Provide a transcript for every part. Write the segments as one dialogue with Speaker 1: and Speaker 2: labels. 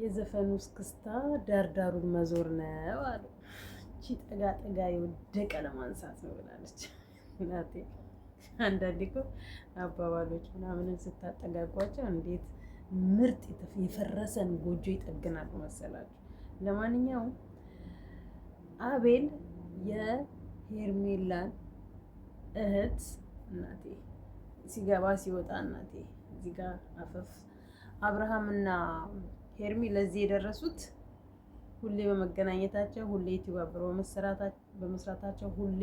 Speaker 1: የዘፈኑ እስክስታ ዳርዳሩን መዞር ነው አሉ። እቺ ጠጋ ጠጋ የወደቀ ለማንሳት ነው ብላለች እናቴ። አንዳንዴ እኮ አባባሎች ምናምንን ስታጠጋጓቸው እንዴት ምርጥ የፈረሰን ጎጆ ይጠግናሉ መሰላችሁ። ለማንኛውም አቤል የሄርሜላን እህት እናቴ ሲገባ ሲወጣ እናቴ እዚህ ጋር አፈፍ አብርሃምና ሄርሚ ለዚህ የደረሱት ሁሌ በመገናኘታቸው፣ ሁሌ ዩቲዩብ አብረው በመስራታቸው፣ ሁሌ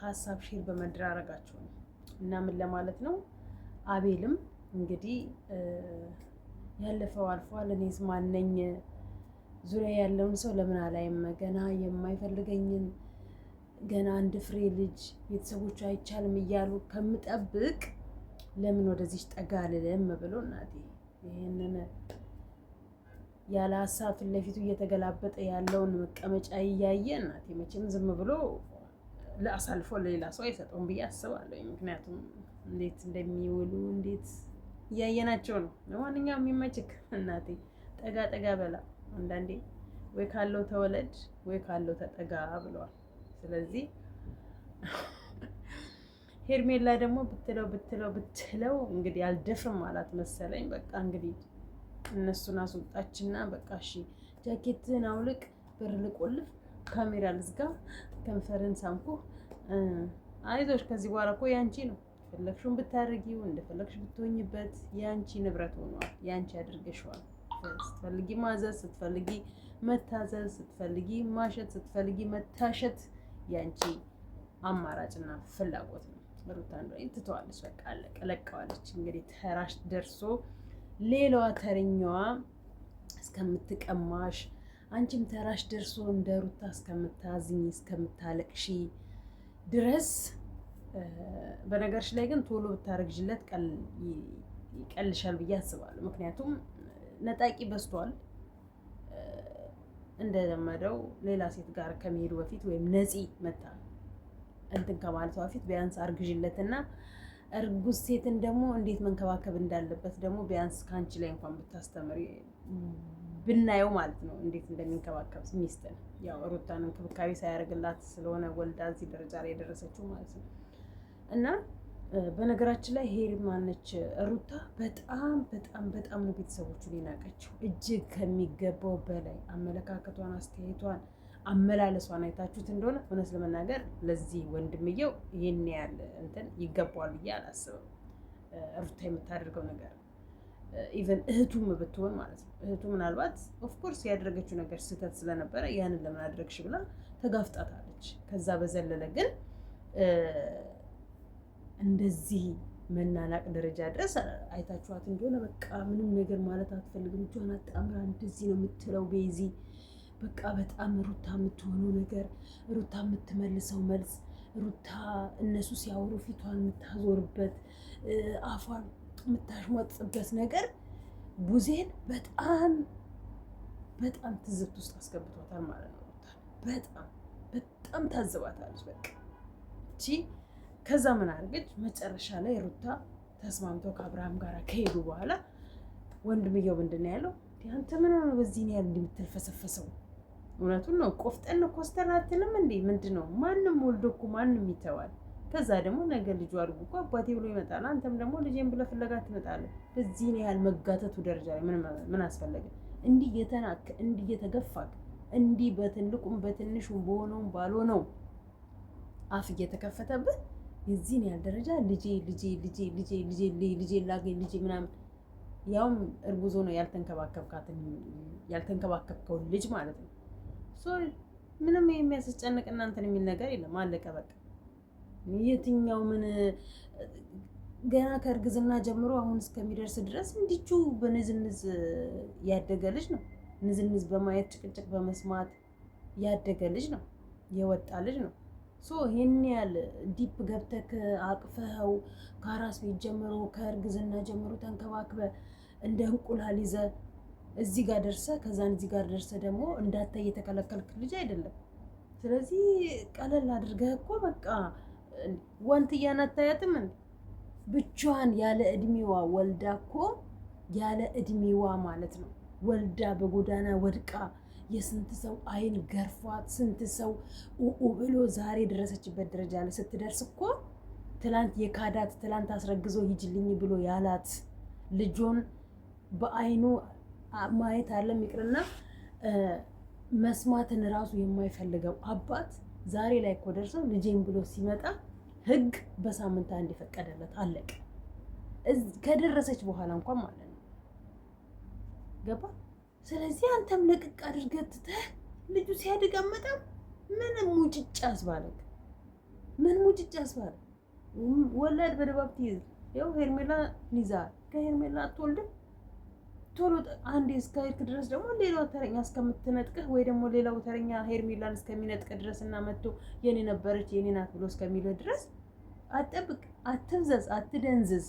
Speaker 1: ሀሳብ ሼር በመደራረጋቸው ነው። እና ምን ለማለት ነው አቤልም እንግዲህ ያለፈው አልፏል። እኔስ ማነኝ ዙሪያ ያለውን ሰው ለምን አላይም? ገና የማይፈልገኝን ገና አንድ ፍሬ ልጅ ቤተሰቦቹ አይቻልም እያሉ ከምጠብቅ ለምን ወደዚህ ጠጋ ልልም ብሎ እናቴ ይሄንን ያለ ሀሳብ ፊት ለፊቱ እየተገላበጠ ያለውን መቀመጫ እያየ እናቴ መቼም ዝም ብሎ ለአሳልፎ ለሌላ ሰው አይሰጠውም ብዬ አስባለሁ። ምክንያቱም እንዴት እንደሚውሉ እንዴት እያየናቸው ነው። ለማንኛውም የሚመችክ እናቴ ጠጋ ጠጋ በላ። አንዳንዴ ወይ ካለው ተወለድ ወይ ካለው ተጠጋ ብለዋል። ስለዚህ ሄርሜላ ደግሞ ብትለው እንግዲህ አልደፍርም አላት መሰለኝ። በቃ እንግዲህ እነሱን አስወጣችና በቃ እሺ ጃኬትን አውልቅ፣ በር ልቆልፍ፣ ካሜራ ልዝጋ፣ ከንፈርን ሳምኩ፣ አይዞሽ ከዚህ በኋላ እኮ ያንቺ ነው፣ ፈለግሽውን ብታደርጊው እንደፈለግሽ ብትሆኝበት ያንቺ ንብረት ሆኗል፣ ያንቺ አድርገሽዋል። ስትፈልጊ ማዘዝ፣ ስትፈልጊ መታዘዝ፣ ስትፈልጊ ማሸት፣ ስትፈልጊ መታሸት ያንቺ አማራጭና ፍላጎት ነው። ሩታ እንደሆነ ትተዋለች፣ በቃ አለቀ፣ ለቀዋለች። እንግዲህ ተራሽ ደርሶ ሌላዋ ተረኛዋ እስከምትቀማሽ አንቺም ተራሽ ደርሶ እንደ ሩታ እስከምታዝኝ እስከምታለቅሺ ድረስ። በነገርሽ ላይ ግን ቶሎ ብታረግዥለት ይቀልሻል ብዬ አስባለሁ። ምክንያቱም ነጣቂ በዝቷል። እንደለመደው ሌላ ሴት ጋር ከመሄዱ በፊት ወይም ነፂ መታ እንትን ከማለቷ በፊት ቢያንስ አርግዥለትና እርጉዝ ሴትን ደግሞ እንዴት መንከባከብ እንዳለበት ደግሞ ቢያንስ ከአንቺ ላይ እንኳን ብታስተምሪ ብናየው ማለት ነው፣ እንዴት እንደሚንከባከብ ሚስትን። ያው ሩታን እንክብካቤ ሳያደርግላት ስለሆነ ወልዳ እዚህ ደረጃ ላይ የደረሰችው ማለት ነው። እና በነገራችን ላይ ሄርማነች ሩታ በጣም በጣም በጣም ነው ቤተሰቦቹን የናቀችው፣ እጅግ ከሚገባው በላይ አመለካከቷን፣ አስተያየቷን፣ አመላለሷን አይታችሁት እንደሆነ እውነት ለመናገር ለዚህ ወንድምየው ይሄን ያህል እንትን ይገባዋል ብዬ አላስብም። ሩታ የምታደርገው ነገር ኢቨን እህቱም ብትሆን ማለት ነው። እህቱ ምናልባት ኦፍኮርስ ያደረገችው ነገር ስህተት ስለነበረ ያንን ለምን አደረግሽ ብላ ተጋፍጣታለች። ከዛ በዘለለ ግን እንደዚህ መናናቅ ደረጃ ድረስ አይታችኋት እንደሆነ በቃ ምንም ነገር ማለት አትፈልግም። እጇን አጣምራ እንደዚህ ነው የምትለው ቤዚ። በቃ በጣም ሩታ የምትሆነው ነገር፣ ሩታ የምትመልሰው መልስ፣ ሩታ እነሱ ሲያወሩ ፊቷን የምታዞርበት፣ አፏን የምታሽሟጥበት ነገር ቡዜን በጣም በጣም ትዝብት ውስጥ አስገብቷታል ማለት ነው። ሩታ በጣም ታዝባታለች። በቃ እቺ ከዛ ምን አድርገች መጨረሻ ላይ ሩታ ተስማምተው ከአብርሃም ጋር ከሄዱ በኋላ ወንድምየው ምንድን ነው ያለው? አንተ ምን ሆነ በዚህ ነው ያለ እንደምትልፈሰፈሰው? እውነቱን ነው። ቆፍጠን ኮስተር አትልም እንዴ? ምንድን ነው? ማንም ወልዶ እኮ ማንም ይተዋል። ከዛ ደግሞ ነገ ልጁ አድርጉ እኮ አባቴ ብሎ ይመጣል። አንተም ደግሞ ልጄን ብለህ ፍለጋ ትመጣለህ። በዚህ ነው ያህል መጋተቱ ደረጃ ላይ ምን አስፈለገ? እንዲህ እየተናክ እንዲህ እየተገፋክ እንዲህ በትልቁም በትንሹም በሆነውም ባልሆነው አፍ እየተከፈተብህ የዚህን ያህል ደረጃ ልጄ ልጄ ልጄ ልጄ ልጄ ልጄ ላገኝ ልጄ ምናምን፣ ያውም እርጉዞ ነው ያልተንከባከብከውን ልጅ ማለት ነው። ምንም የሚያስጨንቅ እናንተን የሚል ነገር የለም። አለቀ በቃ። የትኛው ምን ገና ከእርግዝና ጀምሮ አሁን እስከሚደርስ ድረስ እንዲቹ በንዝንዝ ያደገ ልጅ ነው። ንዝንዝ በማየት ጭቅጭቅ በመስማት ያደገ ልጅ ነው፣ የወጣ ልጅ ነው። ይህን ያህል ዲፕ ገብተክ አቅፈኸው ከአራስ ቤት ጀምሮ ከእርግዝና ጀምሮ ተንከባክበ እንደ እንቁላል ይዘ እዚህ ጋር ደርሰ ከዛን እዚህ ጋር ደርሰ ደግሞ እንዳታይ የተከለከልክ ልጅ አይደለም። ስለዚህ ቀለል አድርገህ እኮ በቃ ዋንትያን አታያትም እንዴ? ብቻዋን ያለ እድሜዋ ወልዳ እኮ ያለ እድሜዋ ማለት ነው ወልዳ በጎዳና ወድቃ የስንት ሰው አይን ገርፏት ስንት ሰው ብሎ ዛሬ ደረሰችበት ደረጃ ላይ ስትደርስ እኮ ትላንት የካዳት ትላንት አስረግዞ ሂጅልኝ ብሎ ያላት ልጆን በአይኑ ማየት አለም ይቅርና መስማትን ራሱ የማይፈልገው አባት ዛሬ ላይ እኮ ደርሰው ልጄን ብሎ ሲመጣ ህግ በሳምንት አንድ የፈቀደለት አለቀ። ከደረሰች በኋላ እንኳን ማለት ነው ገባ። ስለዚህ አንተም ለቅቅ አድርገህ ትተህ ልጁ ሲያድግ አመጣም ምን ሙጭጭ አስባለክ? ምን ሙጭጭ አስባለ? ወላድ በደባብ ትይዝ። ያው ሄርሜላ ሊዛ ከሄርሜላ አትወልድም። ቶሎ አንዴ እስከሄድክ ድረስ ደግሞ ሌላው ተረኛ እስከምትነጥቅህ ወይ ደግሞ ሌላው ተረኛ ሄርሜላን እስከሚነጥቅ ድረስ እና መጥቶ የኔ ነበረች የኔ ናት ብሎ እስከሚልህ ድረስ አትጠብቅ። አትብዘዝ፣ አትደንዝዝ።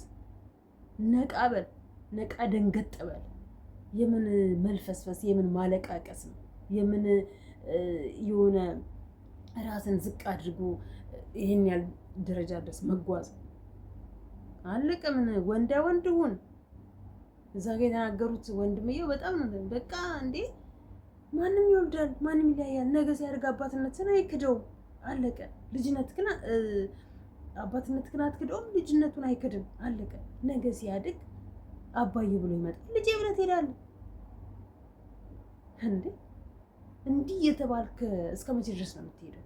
Speaker 1: ነቃበል፣ ነቃ ደንገጥበል። የምን መልፈስፈስ የምን ማለቃቀስ ነው? የምን የሆነ ራስን ዝቅ አድርጎ ይሄን ያህል ደረጃ ድረስ መጓዝ አለቀ። ምን ወንዳ ወንድ ሁን። እዛ ጋር የተናገሩት ወንድምየው በጣም ነው በቃ እንዴ ማንም ይወልዳል፣ ማንም ይለያያል። ነገ ሲያደርግ አባትነትን አይክደውም። አለቀ። ልጅነትህን አባትነትህን አትክደውም፣ ልጅነቱን አይክድም። አለቀ። ነገ ሲያድግ አባዬ ብሎ ይመጣል። ልጄ ብለህ ትሄዳለህ እንዴ? እንዲህ የተባልክ እስከ መቼ ድረስ ነው የምትሄደው?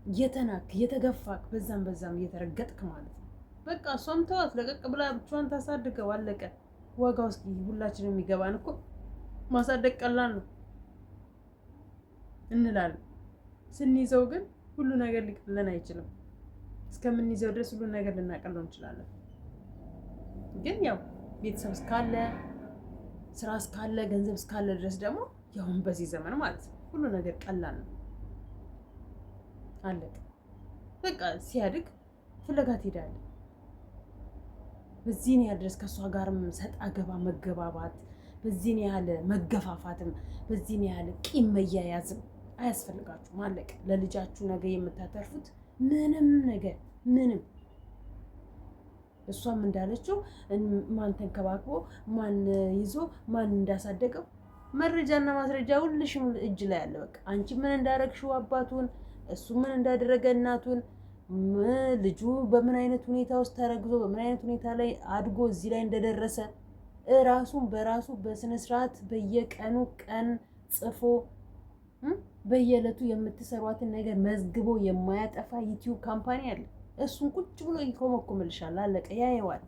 Speaker 1: እየተናክ እየተገፋክ በዛም እየተረገጥክ ማለት ነው። በቃ እሷም ተዋት፣ ለቀቅ ብላ ብቻዋን ታሳድገው። አለቀ። ዋጋው እስኪ ሁላችንም የሚገባን እኮ ማሳደግ ቀላል ነው እንላለን። ስንይዘው ግን ሁሉ ነገር ሊቀለን አይችልም። እስከምንይዘው ድረስ ሁሉ ነገር ልናቀለው እንችላለን። ግን ያው ቤተሰብ እስካለ ስራ እስካለ ገንዘብ እስካለ ድረስ ደግሞ ያውን በዚህ ዘመን ማለት ነው ሁሉ ነገር ቀላል ነው። አለቀ። በቃ ሲያድግ ፍለጋ ትሄዳለህ። በዚህን ያህል ድረስ ከእሷ ጋርም ሰጥ አገባ መገባባት፣ በዚህን ያህል መገፋፋትም፣ በዚህን ያህል ቂም መያያዝም አያስፈልጋችሁም። አለቀ። ለልጃችሁ ነገ የምታተርፉት ምንም ነገር ምንም እሷም እንዳለችው ማን ተንከባክቦ ማን ይዞ ማን እንዳሳደገው መረጃና ማስረጃ ሁልሽም እጅ ላይ አለ። በቃ አንቺ ምን እንዳረግሽው አባቱን፣ እሱ ምን እንዳደረገ እናቱን፣ ልጁ በምን አይነት ሁኔታ ውስጥ ተረግዞ በምን አይነት ሁኔታ ላይ አድጎ እዚህ ላይ እንደደረሰ ራሱን በራሱ በስነ ስርዓት በየቀኑ ቀን ጽፎ በየዕለቱ የምትሰሯትን ነገር መዝግቦ የማያጠፋ ዩቲዩብ ካምፓኒ አለ። እሱን ቁጭ ብሎ ይኮመኩምልሻል። አለቀ። ያየዋል።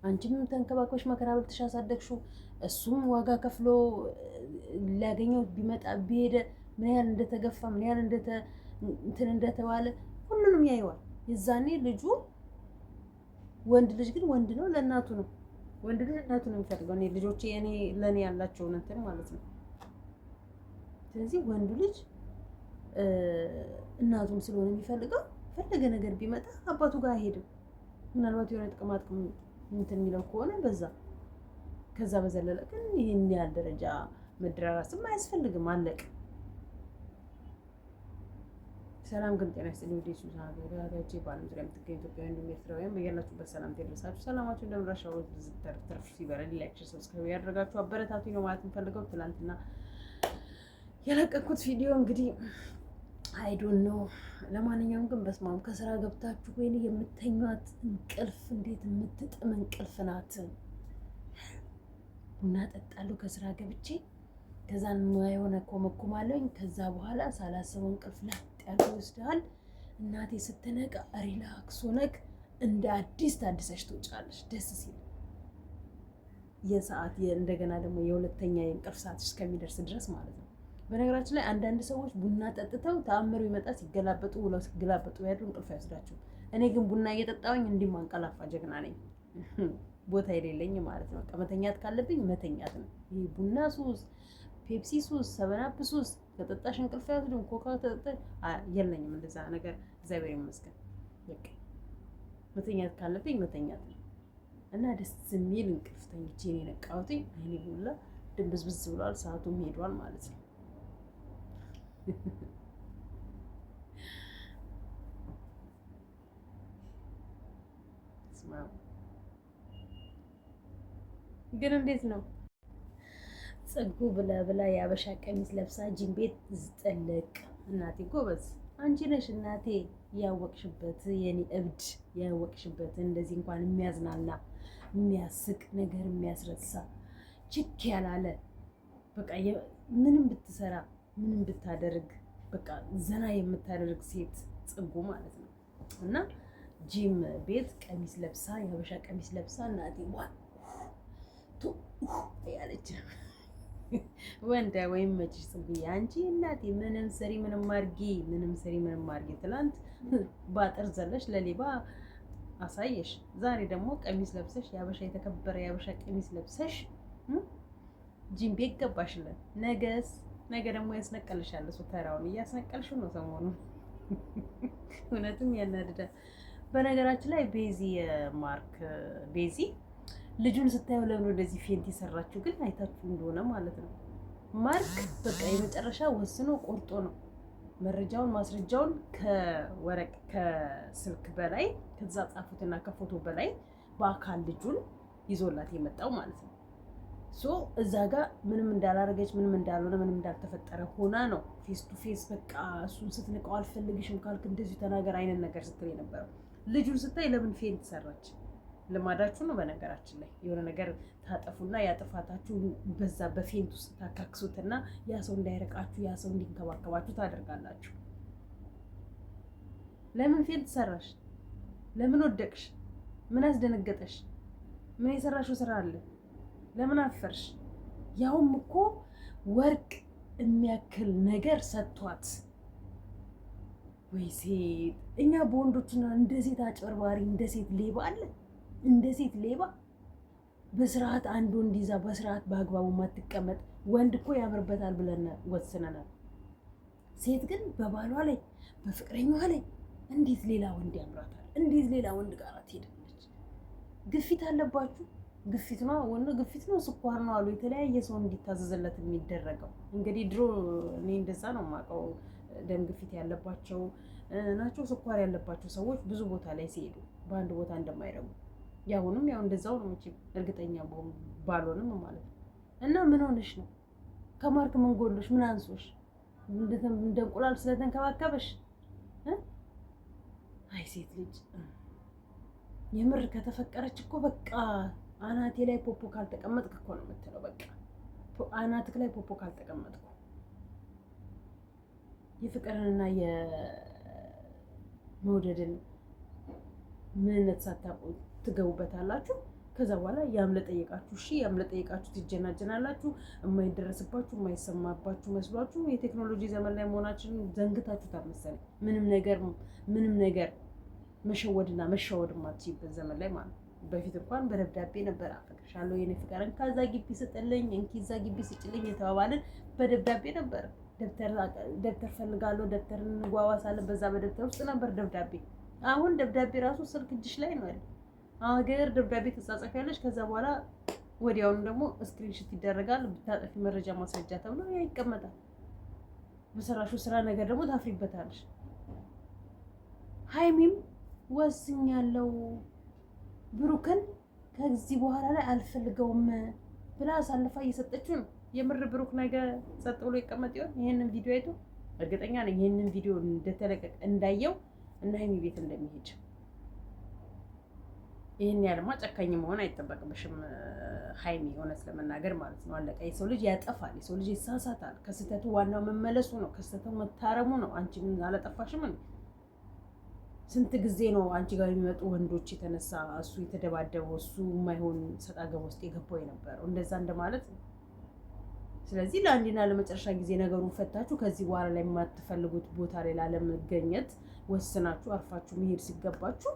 Speaker 1: አንቺም ተንከባክበሽ መከራ በልተሽ አሳደግሽው፣ እሱም ዋጋ ከፍሎ ሊያገኘው ቢመጣ ቢሄደ ምን ያህል እንደተገፋ ምን ያህል እንትን እንደተባለ ሁሉንም ያየዋል። የዛኔ ልጁ ወንድ ልጅ ግን ወንድ ነው፣ ለእናቱ ነው። ወንድ ልጅ እናቱ ነው የሚፈልገው። እኔ ልጆቼ ለእኔ ያላቸውን እንትን ማለት ነው። ስለዚህ ወንዱ ልጅ እናቱን ስለሆነ የሚፈልገው ፈለገ ነገር ቢመጣ አባቱ ጋር አይሄድም። ምናልባት የሆነ ጥቅማጥቅም እንትን የሚለው ከሆነ በዛ ከዛ በዘለለ ግን ይህን ያህል ደረጃ መደራራስም አያስፈልግም። አለቀ። ሰላም ግን ጤና ይስጥልኝ። ወደ ሱሳ ሀገራታችሁ በዓለም ዙሪያ የምትገኙ ኢትዮጵያውያን እንዲሁም ኤርትራውያን በያላችሁበት ሰላም ይድረሳችሁ። ሰላማችሁ እንደምራሻው ተርፍ ሲበረል ላይክ፣ ሰብስክራይብ ያደረጋችሁ አበረታቱኝ ነው ማለት የምፈልገው። ትናንትና የለቀኩት ቪዲዮ እንግዲህ አይ ዶንት ኖ። ለማንኛውም ግን በስማም ከስራ ገብታችሁ ወይኔ የምተኛት እንቅልፍ እንዴት የምትጥም እንቅልፍ ናት። ቡና ጠጣለሁ ከስራ ገብቼ፣ ከዛ የሆነ ኮመኩማለሁኝ። ከዛ በኋላ ሳላስበው እንቅልፍ ላጥ ያለ ይወስዳል። እናቴ ስትነቃ ሪላክስ ሆነክ እንደ አዲስ ታድሰሽ ትወጫለሽ። ደስ ሲል የሰዓት እንደገና ደግሞ የሁለተኛ የእንቅልፍ ሰዓት እስከሚደርስ ድረስ ማለት ነው። በነገራችን ላይ አንዳንድ ሰዎች ቡና ጠጥተው ተአምሩ ይመጣ ሲገላበጡ ውለው ሲገላበጡ ያድሩ እንቅልፍ አይወስዳቸው። እኔ ግን ቡና እየጠጣሁኝ እንዲህ ማንቀላፋ ጀግና ነኝ። ቦታ የሌለኝ ማለት ነው። መተኛት ካለብኝ መተኛት ነው። ይሄ ቡና ሱስ፣ ፔፕሲ ሱስ፣ ሰበናፕ ሱስ ከጠጣሽ እንቅልፍ አይወስድም። ኮካ ተጠጣሽ የለኝም እንደዛ ነገር እግዚአብሔር ይመስገን። በቃ መተኛት ካለብኝ መተኛት ነው እና ደስ የሚል እንቅልፍ ተኝቼ ነው የነቃሁት። አይኔ ሁላ ድንብዝብዝ ብሏል። ሰዓቱም ሄዷል ማለት ነው። ግን እንዴት ነው ጽጉ ብላ ብላ የአበሻ ቀሚስ ለብሳ ጂም ቤት ዝጥልቅ። እናቴ ጎበዝ አንቺ ነሽ እናቴ፣ ያወቅሽበት የኔ እብድ ያወቅሽበት እንደዚህ እንኳን የሚያዝናና የሚያስቅ ነገር የሚያስረሳ ችክ ያላለ በቃ ምንም ብትሰራ ምንም ብታደርግ በቃ ዘና የምታደርግ ሴት ጽጉ ማለት ነው። እና ጂም ቤት ቀሚስ ለብሳ የሀበሻ ቀሚስ ለብሳ እናቴ ዋ ያለች ወንዳ ወይም መችሽ ጽጉዬ አንቺ እናቴ ምንም ስሪ ምንም አድርጊ ትላንት ባጥር ዘለሽ ለሌባ አሳየሽ። ዛሬ ደግሞ ቀሚስ ለብሰሽ የሀበሻ የተከበረ የሀበሻ ቀሚስ ለብሰሽ ጂም ቤት ገባሽለን። ነገ ደግሞ ያስነቀልሻል። እሱ ተራውን እያስነቀልሽው ነው ሰሞኑን። እውነትም ያናድዳል። በነገራችን ላይ ቤዚ ልጁን ስታየው ለምን ወደዚህ ፌንት የሰራችው ግን አይታችሁ እንደሆነ ማለት ነው። ማርክ በቃ የመጨረሻ ወስኖ ቆርጦ ነው መረጃውን ማስረጃውን ከስልክ በላይ ከዛ ጻፉትና ከፎቶ በላይ በአካል ልጁን ይዞላት የመጣው ማለት ነው። ሶ እዛ ጋር ምንም እንዳላረገች ምንም እንዳልሆነ ምንም እንዳልተፈጠረ ሆና ነው ፌስ ቱ ፌስ በቃ እሱን ስትንቀው አልፈልግሽም ካልክ እንደዚሁ ተናገር አይነት ነገር ስትል የነበረው። ልጁን ስታይ ለምን ፌንት ሰራች? ልማዳችሁ ነው። በነገራችን ላይ የሆነ ነገር ታጠፉና ያጥፋታችሁ በዛ በፌንት ውስጥ ታካክሱትና ያ ሰው እንዳይረቃችሁ ያ ሰው እንዲንከባከባችሁ ታደርጋላችሁ። ለምን ፌንት ሰራሽ? ለምን ወደቅሽ? ምን አስደነገጠሽ? ምን የሰራሽው ስራ አለ? ለምን አፈርሽ? ያውም እኮ ወርቅ የሚያክል ነገር ሰጥቷት። ወይ ሴት! እኛ በወንዶችና እንደ ሴት አጭበርባሪ እንደ ሴት ሌባ አለ? እንደ ሴት ሌባ በስርዓት አንድ ወንድ ይዛ በስርዓት በአግባቡ ማትቀመጥ ወንድ እኮ ያምርበታል ብለን ወስነናል። ሴት ግን በባሏ ላይ በፍቅረኛዋ ላይ እንዴት ሌላ ወንድ ያምራታል? እንዴት ሌላ ወንድ ጋር ትሄዳለች? ግፊት አለባችሁ። ግፊት ነው ወንድ ግፊት ነው ስኳር ነው አሉ የተለያየ ሰው እንዲታዘዝለት የሚደረገው። እንግዲህ ድሮ እኔ እንደዛ ነው የማውቀው። ደም ግፊት ያለባቸው ናቸው ስኳር ያለባቸው ሰዎች ብዙ ቦታ ላይ ሲሄዱ በአንድ ቦታ እንደማይረጉ ያሁንም ያው እንደዛው ነው እንጂ እርግጠኛ ባልሆንም ማለት ነው። እና ምን ሆነሽ ነው? ከማርክ ምን ጎሎሽ? ምን አንሶሽ? እንደ እንቁላል ስለተንከባከበሽ? አይ ሴት ልጅ የምር ከተፈቀረች እኮ በቃ አናቴ ላይ ፖፖ ካልተቀመጥክ እኮ ነው የምትለው። በቃ አናትክ ላይ ፖፖ ካልተቀመጥኩ የፍቅርንና የመውደድን ምንነት ሳታውቁ ትገቡበታላችሁ። ከዛ በኋላ ያም ለጠየቃችሁ እሺ፣ ያም ለጠየቃችሁ ትጀናጀናላችሁ። የማይደረስባችሁ የማይሰማባችሁ መስሏችሁ የቴክኖሎጂ ዘመን ላይ መሆናችንን ዘንግታችሁታል መሰለኝ። ምንም ነገር መሸወድና መሸወድ ማትችይበት ዘመን ላይ ማለት ነው። በፊት እንኳን በደብዳቤ ነበር አፈቅርሻለሁ የኔ ፍቅርን ከዛ ግቢ ስጥልኝ እንኪ እዛ ግቢ ስጭልኝ የተባባልን በደብዳቤ ነበር። ደብተር ፈልጋለሁ ደብተር እንጓዋሳለን በዛ በደብተር ውስጥ ነበር ደብዳቤ። አሁን ደብዳቤ ራሱ ስልክ እጅሽ ላይ ነው ያለው። አገር ደብዳቤ ተጻጻፊያለሽ። ከዛ በኋላ ወዲያውኑ ደግሞ ስክሪንሾት ይደረጋል። ብታጠፊ መረጃ ማስረጃ ተብሎ ያ ይቀመጣል። በሰራሹ ስራ ነገር ደግሞ ታፍሪበታለሽ። ሀይሚም ወስኛለሁ ብሩክን ከዚህ በኋላ ላይ አልፈልገውም ብላ አሳልፋ እየሰጠችው ነው። የምር ብሩክ ነገር ጸጥ ብሎ ይቀመጥ ይሆን? ይሄንን ቪዲዮ አይቶ እርግጠኛ ነኝ ይሄንን ቪዲዮ እንደተለቀቀ እንዳየው እና ሀይሚ ቤት እንደሚሄድ። ይሄን ያለማ ጨካኝ መሆን አይጠበቅብሽም ሀይሚ፣ እውነት ለመናገር ማለት ነው። አለቀ። የሰው ልጅ ያጠፋል፣ የሰው ልጅ ይሳሳታል። ከስህተቱ ዋናው መመለሱ ነው፣ ከስህተቱ መታረሙ ነው። አንቺ ምን አላጠፋሽም እንዴ? ስንት ጊዜ ነው አንቺ ጋር የሚመጡ ወንዶች የተነሳ እሱ የተደባደበው እሱ የማይሆን ሰጣ ገባ ውስጥ የገባው የነበረው እንደዛ እንደማለት ነው። ስለዚህ ለአንዴና ለመጨረሻ ጊዜ ነገሩን ፈታችሁ ከዚህ በኋላ ላይ የማትፈልጉት ቦታ ላይ ላለመገኘት ወስናችሁ አርፋችሁ መሄድ ሲገባችሁ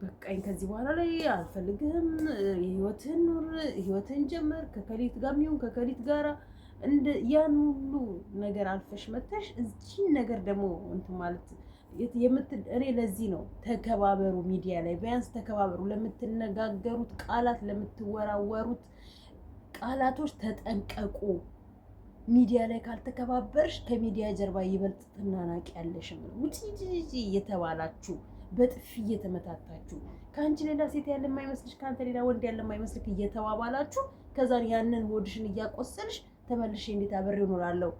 Speaker 1: በቃኝ ከዚህ በኋላ ላይ አልፈልግህም፣ የህይወትህን ኑር፣ ህይወትህን ጀመር ከከሊት ጋር የሚሆን ከከሊት ጋር እንደ ያን ሁሉ ነገር አልፈሽ መተሽ እዚህ ነገር ደግሞ እንትን ማለት እኔ ለዚህ ነው ተከባበሩ፣ ሚዲያ ላይ ቢያንስ ተከባበሩ። ለምትነጋገሩት ቃላት፣ ለምትወራወሩት ቃላቶች ተጠንቀቁ። ሚዲያ ላይ ካልተከባበርሽ ከሚዲያ ጀርባ ይበልጥ ትናናቂ ያለሽም ነው ውጪ የተባላችሁ በጥፊ እየተመታታችሁ ከአንቺ ሌላ ሴት ያለ የማይመስልሽ ከአንተ ሌላ ወንድ ያለ የማይመስልክ እየተባባላችሁ ከዛ ያንን ሆድሽን እያቆሰልሽ ተመልሼ እንዴት አብሬው እኖራለሁ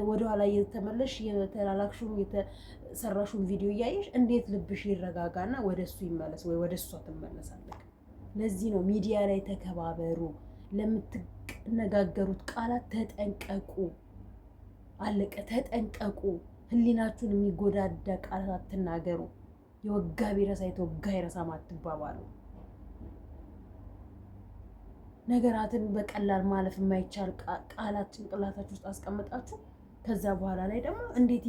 Speaker 1: ወደኋላ እየተመለሽ የተላላክሽውን የተሰራሽውን ቪዲዮ እያየሽ እንዴት ልብሽ ይረጋጋና ወደ እሱ ይመለስ ወይ ወደ እሷ ትመለሳለህ? ለዚህ ነው ሚዲያ ላይ ተከባበሩ፣ ለምትነጋገሩት ቃላት ተጠንቀቁ። አለቀ። ተጠንቀቁ። ህሊናችሁን የሚጎዳዳ ቃላት አትናገሩ። የወጋ ቢረሳ የተወጋ ይረሳም አትባባሉ። ነገራትን በቀላል ማለፍ የማይቻል ቃላት ጭንቅላታችሁ ውስጥ አስቀምጣችሁ ከዛ በኋላ ላይ ደግሞ እንዴት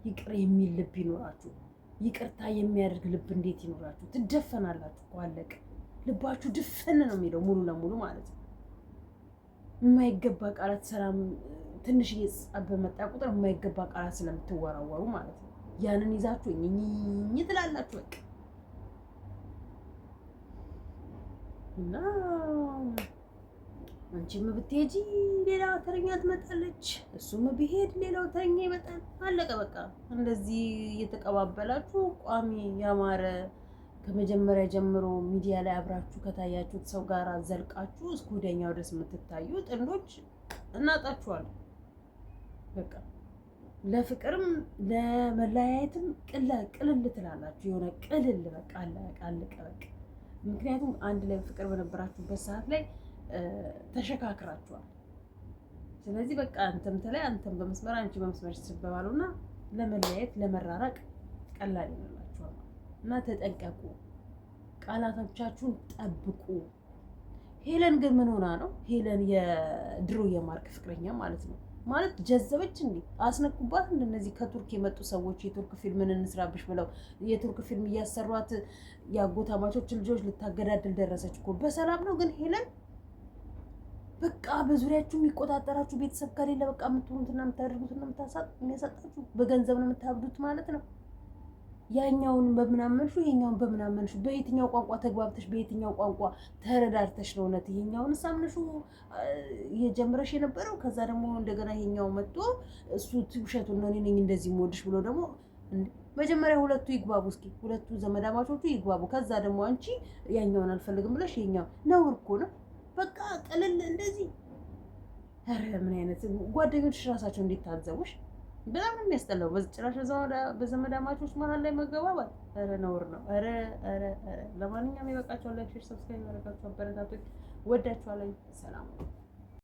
Speaker 1: ይቅር የሚል ልብ ይኖራችሁ? ይቅርታ የሚያደርግ ልብ እንዴት ይኖራችሁ? ትደፈናላችሁ እኮ አለቀ። ልባችሁ ድፍን ነው የሚለው ሙሉ ለሙሉ ማለት ነው። የማይገባ ቃላት ሰላም ትንሽ ጸብ በመጣ ቁጥር የማይገባ ቃላት ስለምትወራወሩ ማለት ነው። ያንን ይዛችሁ እኝኝ ትላላችሁ በቃ እና አንቺም ብትሄጂ ሌላው ተረኛ ትመጣለች፣ እሱም ቢሄድ ሌላው ተረኛ ይመጣል። አለቀ በቃ። እንደዚህ እየተቀባበላችሁ ቋሚ ያማረ ከመጀመሪያ ጀምሮ ሚዲያ ላይ አብራችሁ ከታያችሁት ሰው ጋር ዘልቃችሁ እስከ ወዲያኛው ድረስ የምትታዩ ጥንዶች እናጣችኋለን። በቃ ለፍቅርም ለመለያየትም ቅልል ትላላችሁ። የሆነ ቅልል በቃ አለቀ በቃ። ምክንያቱም አንድ ላይ ፍቅር በነበራችሁበት ሰዓት ላይ ተሸካክራችኋል። ስለዚህ በቃ አንተም ተለይ አንተም በመስመር አንቺ በመስመር ስትባባሉና ለመለያየት ለመራራቅ ቀላል ይሆንላችኋል። እና ተጠንቀቁ፣ ቃላቶቻችሁን ጠብቁ። ሄለን ግን ምን ሆና ነው? ሄለን የድሮ የማርክ ፍቅረኛ ማለት ነው ማለት ጀዘበች እንዴ? አስነኩባት። እንደነዚህ ከቱርክ የመጡ ሰዎች የቱርክ ፊልምን እንስራብሽ ብለው የቱርክ ፊልም እያሰሯት የአጎታማቾች ልጆች ልታገዳድል ደረሰች እኮ። በሰላም ነው ግን ሄለን በቃ በዙሪያችሁ የሚቆጣጠራችሁ ቤተሰብ ከሌለ በቃ የምትሆኑትና የምታደርጉትና የሚያሳጣችሁ በገንዘብ ነው የምታብዱት ማለት ነው። ያኛውን በምናመንሹ ይሄኛውን በምናመንሹ በየትኛው ቋንቋ ተግባብተሽ በየትኛው ቋንቋ ተረዳርተሽ ነው እውነት ይሄኛውን ሳምነሹ እየጀመረሽ የነበረው? ከዛ ደግሞ እንደገና ይሄኛው መጥቶ እሱ ውሸቱን ነው እኔ ነኝ እንደዚህ የምወድሽ ብሎ ደግሞ መጀመሪያ ሁለቱ ይግባቡ፣ እስኪ ሁለቱ ዘመዳማቾቹ ይግባቡ። ከዛ ደግሞ አንቺ ያኛውን አልፈልግም ብለሽ ይሄኛው ነውር እኮ ነው። በቃ ቅልል እንደዚህ። ኧረ ምን አይነት ጓደኞችሽ ራሳቸው እንዴት ታዘቡሽ? በጣም ነው የሚያስጠላው። በጭራሽ በዘመዳማቾች መሀል ላይ መገባባት ኧረ ነውር ነው። ኧረ ለማንኛውም ይበቃችኋል። ላይክ፣ ሼር፣ ሰብስክራይብ ያደረጋችሁ አበረታቶች ወዳችኋለሁ። ሰላም